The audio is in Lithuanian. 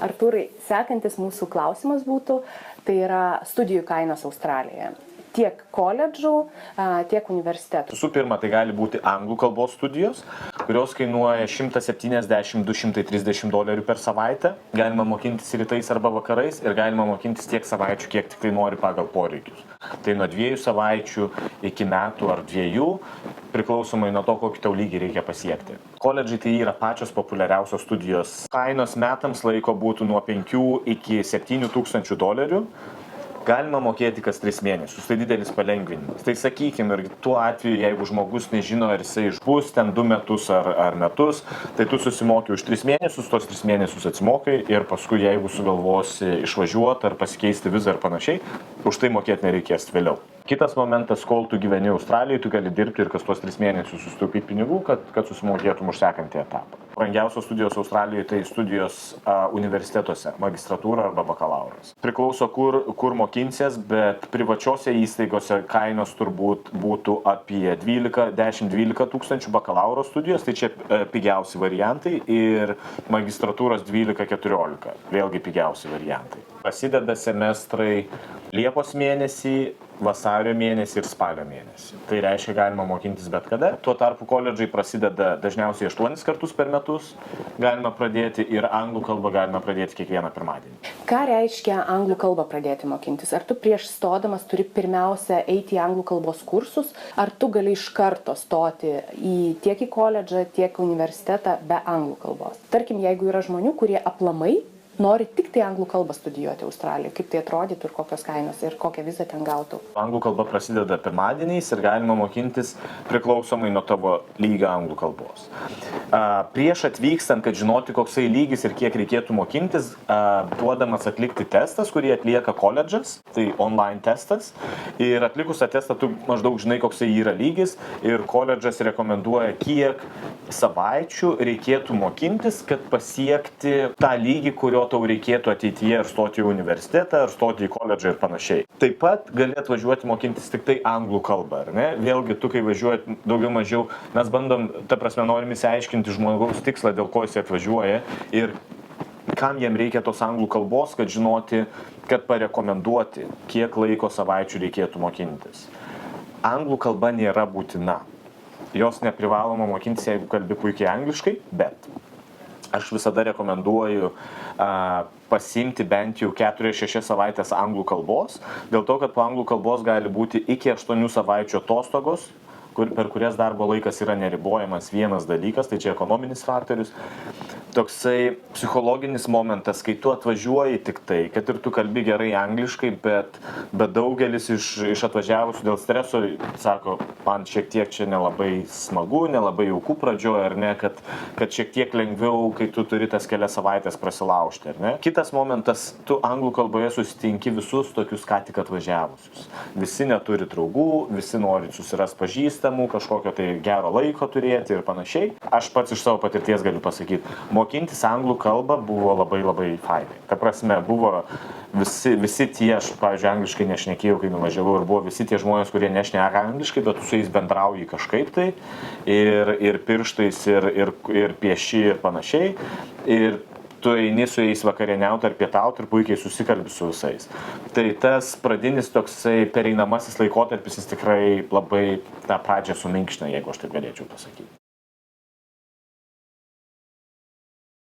Artūrai, sekantis mūsų klausimas būtų, tai yra studijų kainos Australijoje. Tiek koledžų, tiek universitetų. Visų pirma, tai gali būti anglų kalbos studijos, kurios kainuoja $170–230 per savaitę. Galima mokintis rytais arba vakarais ir galima mokintis tiek savaičių, kiek tik tai nori pagal poreikius. Tai nuo 2 savaičių iki metų ar 2, priklausomai nuo to, kokį tau lygį reikia pasiekti. Koledžai tai yra pačios populiariausios studijos. Kainos metams laiko būtų nuo $5,000 iki $7,000. Galima mokėti kas 3 mėnesius, tai didelis palengvinimas. Tai sakykime, ir tuo atveju, jeigu žmogus nežino, ar jisai išbus ten 2 metus ar metus, tai tu susimoki už 3 mėnesius, tos 3 mėnesius atsimokai ir paskui, jeigu sugalvosi išvažiuoti ar pasikeisti vizą ir panašiai, už tai mokėti nereikės vėliau. Kitas momentas, kol tu gyveni Australijoje, tu gali dirbti ir kas tuos 3 mėnesius susitaupyti pinigų, kad susimokėtum už sekantį etapą. Brangiausios studijos Australijoje tai studijos universitetuose, magistratūra arba bakalauras. Priklauso, kur mokinsies, bet privačiose įstaigose kainos turbūt būtų apie 10–12 tūkstančių bakalauro studijos, tai čia pigiausi variantai, ir magistratūros 12–14, vėlgi pigiausi variantai. Prasideda semestrai Liepos mėnesį, vasario mėnesį ir spalio mėnesį. Tai reiškia, galima mokintis bet kada. Tuo tarpu koledžai prasideda dažniausiai 8 kartus per metus. Galima pradėti ir anglų kalbą galima pradėti kiekvieną pirmadienį. Ką reiškia anglų kalbą pradėti mokintis? Ar tu prieš stodamas turi pirmiausia eiti į anglų kalbos kursus, ar tu gali iš karto stoti tiek į koledžą, tiek universitetą be anglų kalbos? Tarkim, jeigu yra žmonių, kurie aplamai nori tik tai anglų kalbą studijuoti Australijoje, kaip tai atrodytų ir kokios kainos ir kokią vizą ten gautų? Anglų kalba prasideda pirmadieniais ir galima mokintis priklausomai nuo tavo lygio anglų kalbos. Prieš atvykstant, kad žinoti, koksai lygis ir kiek reikėtų mokintis, duodamas atlikti testas, kurį atlieka koledžas, tai online testas. Ir atlikus tą testą tu maždaug žinai, koksai yra lygis, ir koledžas rekomenduoja, kiek savaičių reikėtų mokintis, kad pasiekti tą lygį, kurio tau reikėtų ateityje ar stoti į universitetą, ar stoti į koledžą ir panašiai. Taip pat gali atvažiuoti mokintis tik tai anglų kalbą, ar ne? Vėlgi, tu kai važiuoji daugiau mažiau, mes bandom, ta prasme, norim įsiaiškinti žmogaus tikslą, dėl ko jis atvažiuoja ir kam jam reikia tos anglų kalbos, kad žinoti, kad parekomenduoti, kiek laiko savaičių reikėtų mokintis. Anglų kalba nėra būtina. Jos neprivaloma mokintis, jeigu kalbi puikiai angliškai, bet aš visada rekomenduoju pasiimti bent jau 4–6 savaitės anglų kalbos, dėl to, kad po anglų kalbos gali būti iki 8 savaičių atostogos, per kurias darbo laikas yra neribojamas. Vienas dalykas, tai čia ekonominis faktorius. Toksai psichologinis momentas, kai tu atvažiuoji tik tai, kad ir tu kalbi gerai angliškai, bet daugelis iš atvažiavusių dėl streso sako, man šiek tiek čia nelabai smagu, nelabai jauku pradžioje, ar ne, kad šiek tiek lengviau, kai tu turi tas kelias savaitės prasilaužti, ar ne. Kitas momentas, tu anglų kalboje susitinki visus tokius ką tik atvažiavusius. Visi neturi draugų, visi nori susirasti pažįstamų, kažkokio tai gero laiko turėti ir panašiai. Aš pats iš savo patirties galiu pasakyti, mokintis anglų kalbą buvo labai fainai. Ta prasme, buvo visi tie, aš, pavyzdžiui, angliškai nešnekėjau, kai nuvažiavau, ir buvo visi tie žmonės, kurie nešneka angliškai, bet tu su jais bendrauji kažkaip tai, ir pirštais, ir pieši, ir panašiai. Ir tu eini su jais vakarieniauti ar pietauti ir puikiai susikalbi su visais. Tai tas pradinis toksai pereinamasis laikotarpis, jis tikrai labai tą pradžią suminkština, jeigu aš taip galėčiau pasakyti.